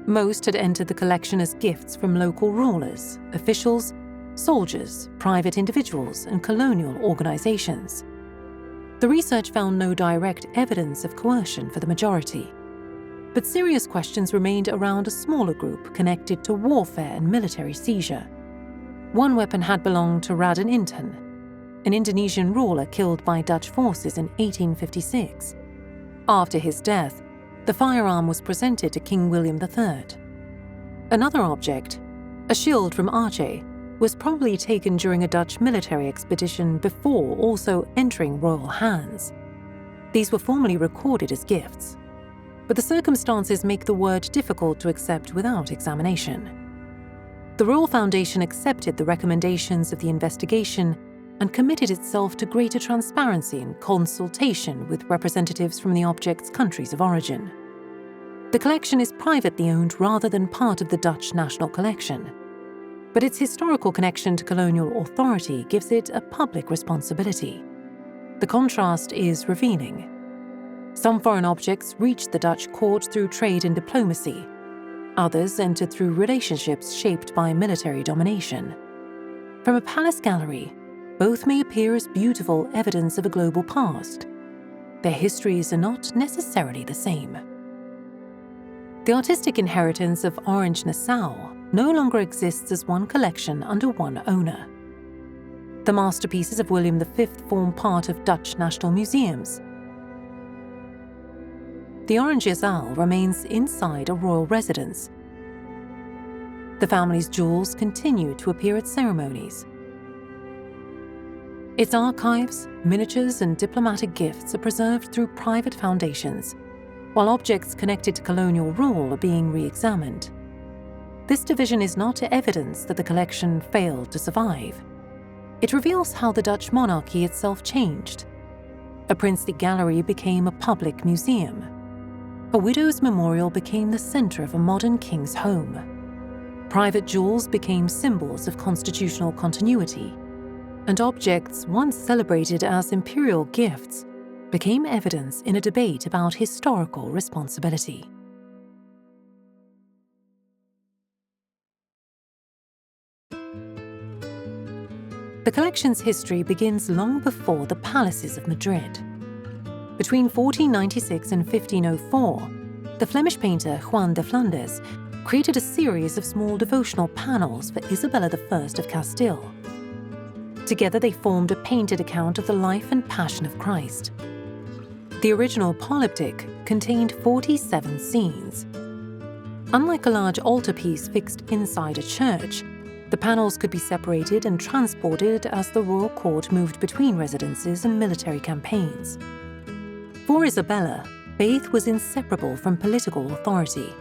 Most had entered the collection as gifts from local rulers, officials, soldiers, private individuals, and colonial organizations. The research found no direct evidence of coercion for the majority, but serious questions remained around a smaller group connected to warfare and military seizure. One weapon had belonged to Raden Inten, an Indonesian ruler killed by Dutch forces in 1856. After his death, the firearm was presented to King William III. Another object, a shield from Aceh, was probably taken during a Dutch military expedition before also entering royal hands. These were formally recorded as gifts, but the circumstances make the word difficult to accept without examination. The Royal Foundation accepted the recommendations of the investigation and committed itself to greater transparency and consultation with representatives from the object's countries of origin. The collection is privately owned rather than part of the Dutch national collection, but its historical connection to colonial authority gives it a public responsibility. The contrast is revealing. Some foreign objects reached the Dutch court through trade and diplomacy. Others entered through relationships shaped by military domination. From a palace gallery, both may appear as beautiful evidence of a global past. Their histories are not necessarily the same. The artistic inheritance of Orange-Nassau no longer exists as one collection under one owner. The masterpieces of William V form part of Dutch national museums. The Orange exile remains inside a royal residence. The family's jewels continue to appear at ceremonies. Its archives, miniatures, and diplomatic gifts are preserved through private foundations, while objects connected to colonial rule are being re-examined. This division is not evidence that the collection failed to survive. It reveals how the Dutch monarchy itself changed. A princely gallery became a public museum. A widow's memorial became the center of a modern king's home. Private jewels became symbols of constitutional continuity, and objects once celebrated as imperial gifts became evidence in a debate about historical responsibility. The collection's history begins long before the palaces of Madrid. Between 1496 and 1504, the Flemish painter Juan de Flanders created a series of small devotional panels for Isabella I of Castile. Together they formed a painted account of the life and passion of Christ. The original polyptych contained 47 scenes. Unlike a large altarpiece fixed inside a church, the panels could be separated and transported as the royal court moved between residences and military campaigns. For Isabella, faith was inseparable from political authority.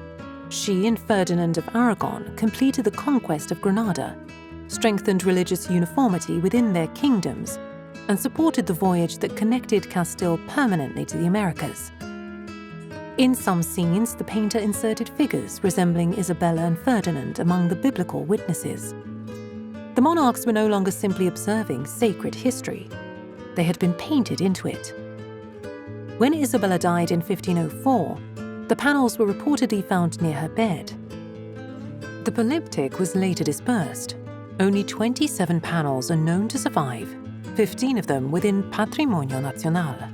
She and Ferdinand of Aragon completed the conquest of Granada, strengthened religious uniformity within their kingdoms, and supported the voyage that connected Castile permanently to the Americas. In some scenes, the painter inserted figures resembling Isabella and Ferdinand among the biblical witnesses. The monarchs were no longer simply observing sacred history. they had been painted into it. When Isabella died in 1504, the panels were reportedly found near her bed. The polyptych was later dispersed. Only 27 panels are known to survive, 15 of them within Patrimonio Nazionale.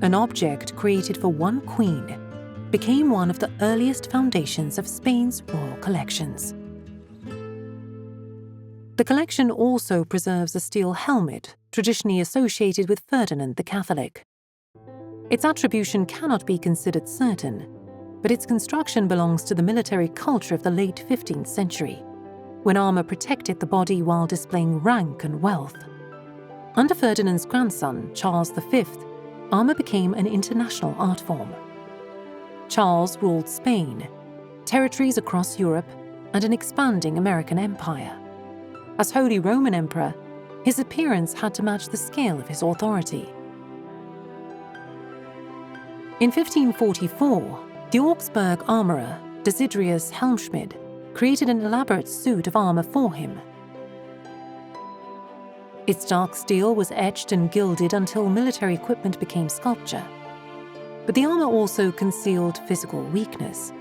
An object created for one queen became one of the earliest foundations of Spain's royal collections. The collection also preserves a steel helmet traditionally associated with Ferdinand the Catholic. Its attribution cannot be considered certain, but its construction belongs to the military culture of the late 15th century, when armor protected the body while displaying rank and wealth. Under Ferdinand's grandson, Charles V, armor became an international art form. Charles ruled Spain, territories across Europe, and an expanding American empire. As Holy Roman Emperor, his appearance had to match the scale of his authority. In 1544, the Augsburg armourer, Desiderius Helmschmid, created an elaborate suit of armour for him. Its dark steel was etched and gilded until military equipment became sculpture. But the armour also concealed physical weakness.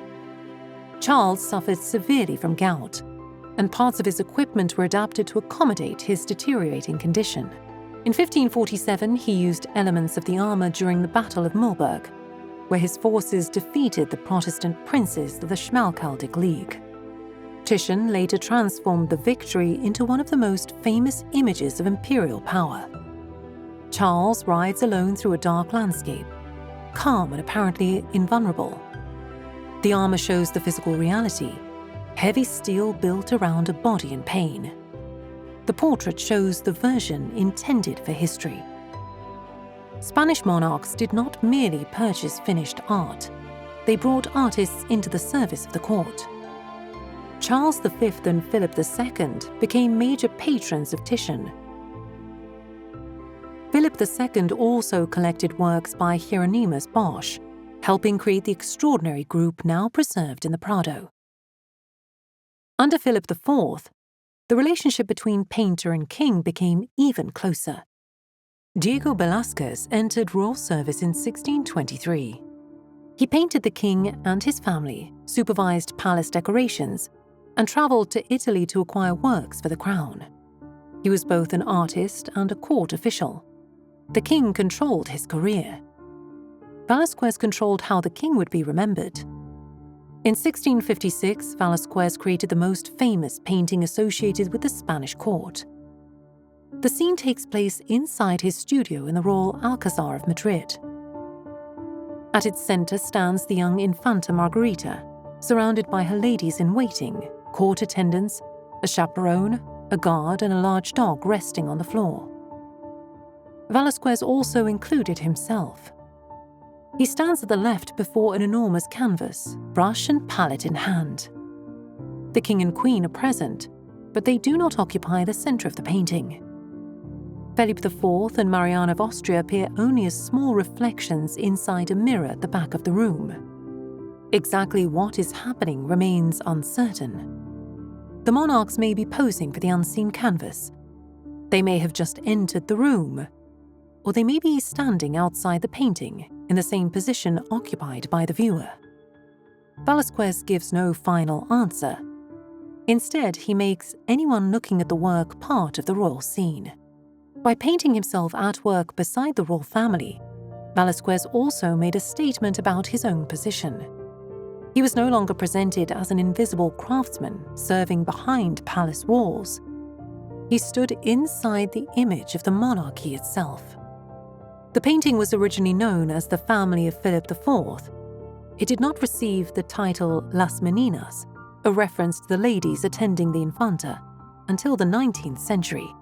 Charles suffered severely from gout, and parts of his equipment were adapted to accommodate his deteriorating condition. In 1547, he used elements of the armour during the Battle of Mulberg, where his forces defeated the Protestant princes of the Schmalkaldic League. Titian later transformed the victory into one of the most famous images of imperial power. Charles rides alone through a dark landscape, calm and apparently invulnerable. The armor shows the physical reality, heavy steel built around a body in pain. The portrait shows the version intended for history. Spanish monarchs did not merely purchase finished art, they brought artists into the service of the court. Charles V and Philip II became major patrons of Titian. Philip II also collected works by Hieronymus Bosch, helping create the extraordinary group now preserved in the Prado. Under Philip IV, the relationship between painter and king became even closer. Diego Velázquez entered royal service in 1623. He painted the king and his family, supervised palace decorations, and travelled to Italy to acquire works for the crown. He was both an artist and a court official. The king controlled his career. Velázquez controlled how the king would be remembered. In 1656, Velázquez created the most famous painting associated with the Spanish court. The scene takes place inside his studio in the Royal Alcazar of Madrid. At its center stands the young Infanta Margarita, surrounded by her ladies-in-waiting, court attendants, a chaperone, a guard, and a large dog resting on the floor. Velázquez also included himself. He stands at the left before an enormous canvas, brush and palette in hand. The king and queen are present, but they do not occupy the center of the painting. Philip IV and Marianne of Austria appear only as small reflections inside a mirror at the back of the room. Exactly what is happening remains uncertain. The monarchs may be posing for the unseen canvas. They may have just entered the room, or they may be standing outside the painting in the same position occupied by the viewer. Velázquez gives no final answer. Instead, he makes anyone looking at the work part of the royal scene. By painting himself at work beside the royal family, Velázquez also made a statement about his own position. He was no longer presented as an invisible craftsman serving behind palace walls. He stood inside the image of the monarchy itself. The painting was originally known as the Family of Philip IV. It did not receive the title Las Meninas, a reference to the ladies attending the Infanta, until the 19th century.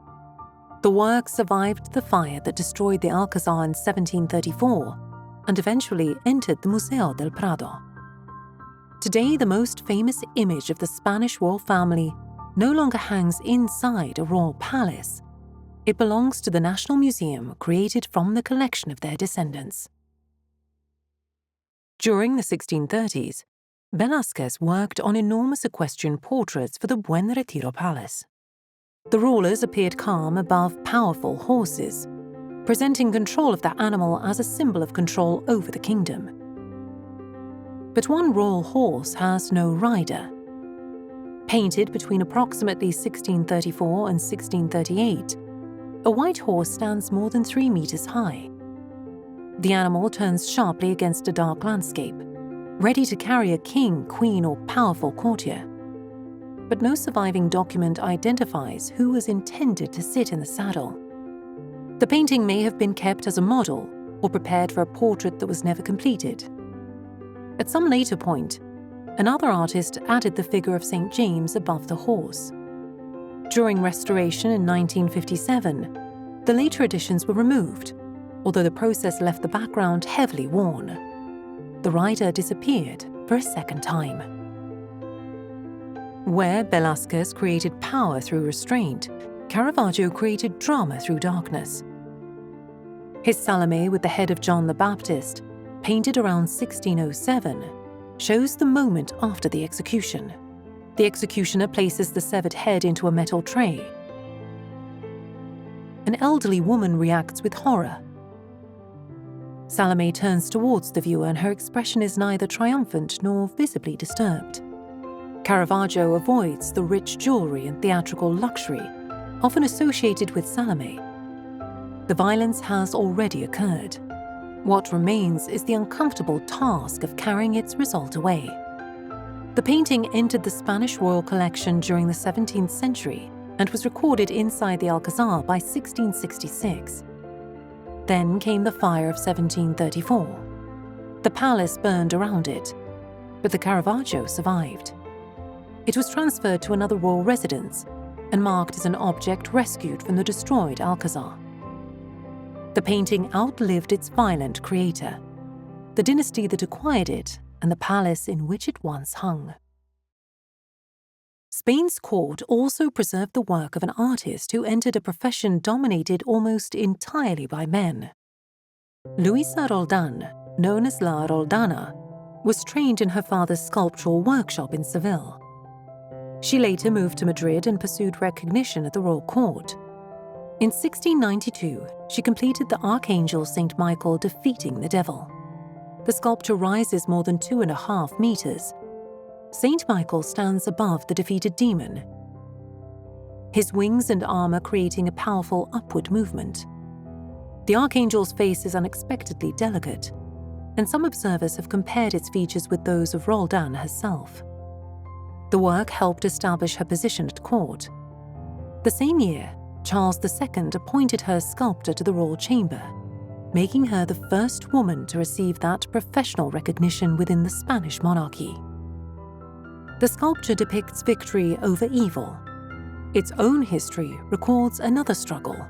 The work survived the fire that destroyed the Alcazar in 1734 and eventually entered the Museo del Prado. Today, the most famous image of the Spanish royal family no longer hangs inside a royal palace. It belongs to the National Museum created from the collection of their descendants. During the 1630s, Velázquez worked on enormous equestrian portraits for the Buen Retiro Palace. The rulers appeared calm above powerful horses. presenting control of the animal as a symbol of control over the kingdom. But one royal horse has no rider. Painted between approximately 1634 and 1638, a white horse stands more than 3 meters high. The animal turns sharply against a dark landscape, ready to carry a king, queen, or powerful courtier. But no surviving document identifies who was intended to sit in the saddle. The painting may have been kept as a model or prepared for a portrait that was never completed. At some later point, another artist added the figure of St. James above the horse. During restoration in 1957, the later editions were removed, although the process left the background heavily worn. The rider disappeared for a second time. Where Velázquez created power through restraint, Caravaggio created drama through darkness. His Salome with the head of John the Baptist, painted around 1607, shows the moment after the execution. The executioner places the severed head into a metal tray. An elderly woman reacts with horror. Salome turns towards the viewer and her expression is neither triumphant nor visibly disturbed. Caravaggio avoids the rich jewelry and theatrical luxury often associated with Salome. The violence has already occurred. What remains is the uncomfortable task of carrying its result away. The painting entered the Spanish royal collection during the 17th century and was recorded inside the Alcazar by 1666. Then came the fire of 1734. The palace burned around it, but the Caravaggio survived. It was transferred to another royal residence and marked as an object rescued from the destroyed Alcazar. The painting outlived its violent creator, the dynasty that acquired it, and the palace in which it once hung. Spain's court also preserved the work of an artist who entered a profession dominated almost entirely by men. Luisa Roldan, known as La Roldana, was trained in her father's sculptural workshop in Seville. She later moved to Madrid and pursued recognition at the royal court. In 1692, she completed the Archangel St. Michael defeating the devil. The sculpture rises more than 2.5 meters. St. Michael stands above the defeated demon, his wings and armor creating a powerful upward movement. The Archangel's face is unexpectedly delicate, and some observers have compared its features with those of Roldan herself. The work helped establish her position at court. The same year, Charles II appointed her sculptor to the royal chamber, making her the first woman to receive that professional recognition within the Spanish monarchy. The sculpture depicts victory over evil. Its own history records another struggle,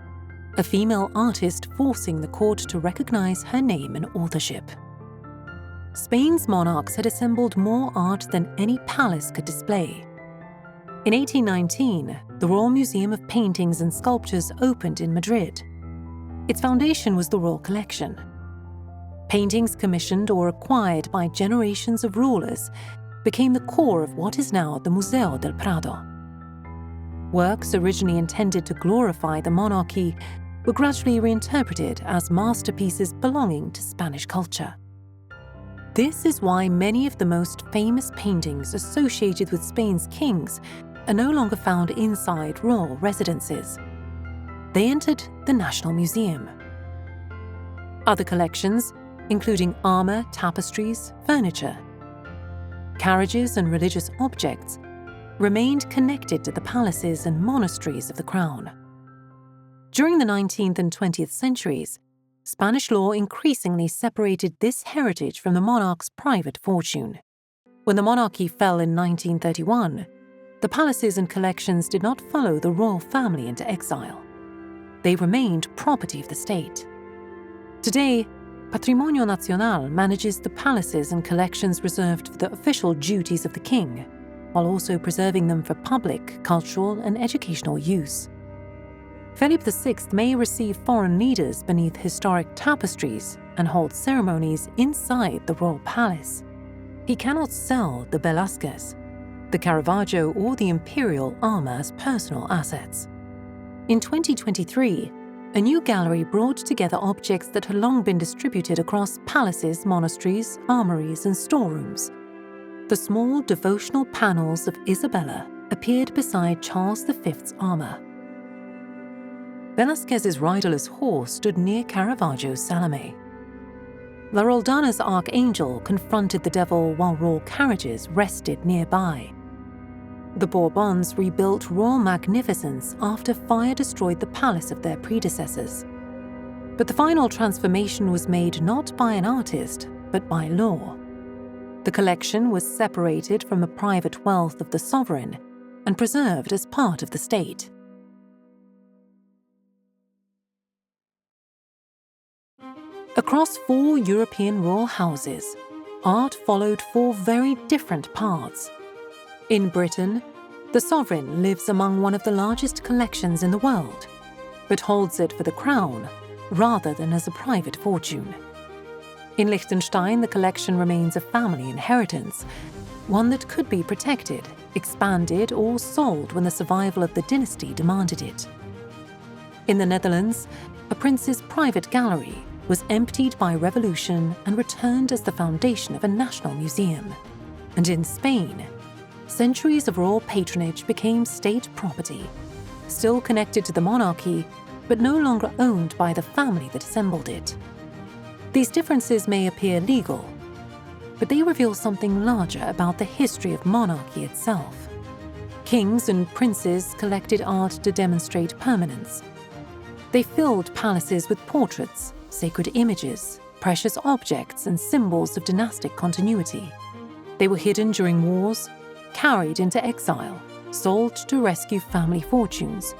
a female artist forcing the court to recognize her name and authorship. Spain's monarchs had assembled more art than any palace could display. In 1819, the Royal Museum of Paintings and Sculptures opened in Madrid. Its foundation was the Royal Collection. Paintings commissioned or acquired by generations of rulers became the core of what is now the Museo del Prado. Works originally intended to glorify the monarchy were gradually reinterpreted as masterpieces belonging to Spanish culture. This is why many of the most famous paintings associated with Spain's kings are no longer found inside royal residences. They entered the National Museum. Other collections, including armor, tapestries, furniture, carriages, and religious objects, remained connected to the palaces and monasteries of the crown. During the 19th and 20th centuries, Spanish law increasingly separated this heritage from the monarch's private fortune. When the monarchy fell in 1931, the palaces and collections did not follow the royal family into exile. They remained property of the state. Today, Patrimonio Nacional manages the palaces and collections reserved for the official duties of the king, while also preserving them for public, cultural, and educational use. Philip VI may receive foreign leaders beneath historic tapestries and hold ceremonies inside the royal palace. He cannot sell the Velázquez, the Caravaggio, or the imperial armor as personal assets. In 2023, A new gallery brought together objects that had long been distributed across palaces, monasteries, armories, and storerooms. The small devotional panels of Isabella appeared beside Charles V's armor. Velázquez's riderless horse stood near Caravaggio's Salome. La Roldana's archangel confronted the devil while royal carriages rested nearby. The Bourbons rebuilt royal magnificence after fire destroyed the palace of their predecessors. But the final transformation was made not by an artist, but by law. The collection was separated from the private wealth of the sovereign and preserved as part of the state. Across 4 European royal houses, art followed 4 very different paths. In Britain, the sovereign lives among one of the largest collections in the world, but holds it for the crown rather than as a private fortune. In Liechtenstein, the collection remains a family inheritance, one that could be protected, expanded, or sold when the survival of the dynasty demanded it. In the Netherlands, a prince's private gallery was emptied by revolution and returned as the foundation of a national museum. And in Spain, centuries of royal patronage became state property, still connected to the monarchy, but no longer owned by the family that assembled it. These differences may appear legal, but they reveal something larger about the history of monarchy itself. Kings and princes collected art to demonstrate permanence. They filled palaces with portraits, sacred images, precious objects, and symbols of dynastic continuity. They were hidden during wars, carried into exile, sold to rescue family fortunes,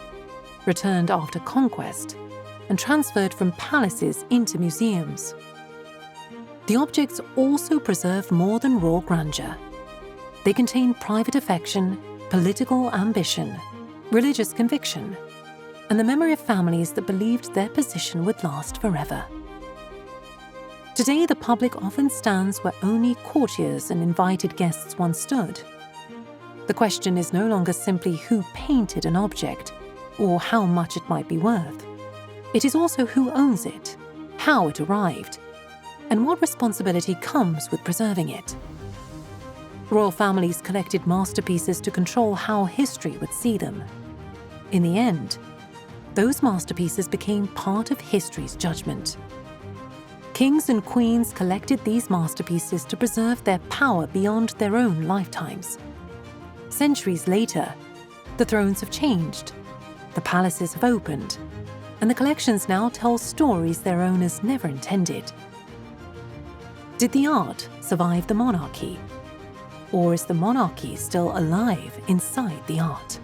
returned after conquest, and transferred from palaces into museums. The objects also preserve more than raw grandeur. They contain private affection, political ambition, religious conviction, and the memory of families that believed their position would last forever. Today, the public often stands where only courtiers and invited guests once stood. The question is no longer simply who painted an object or how much it might be worth. It is also who owns it, how it arrived, and what responsibility comes with preserving it. Royal families collected masterpieces to control how history would see them. In the end, those masterpieces became part of history's judgment. Kings and queens collected these masterpieces to preserve their power beyond their own lifetimes. Centuries later, the thrones have changed, the palaces have opened, and the collections now tell stories their owners never intended. Did the art survive the monarchy? Or is the monarchy still alive inside the art?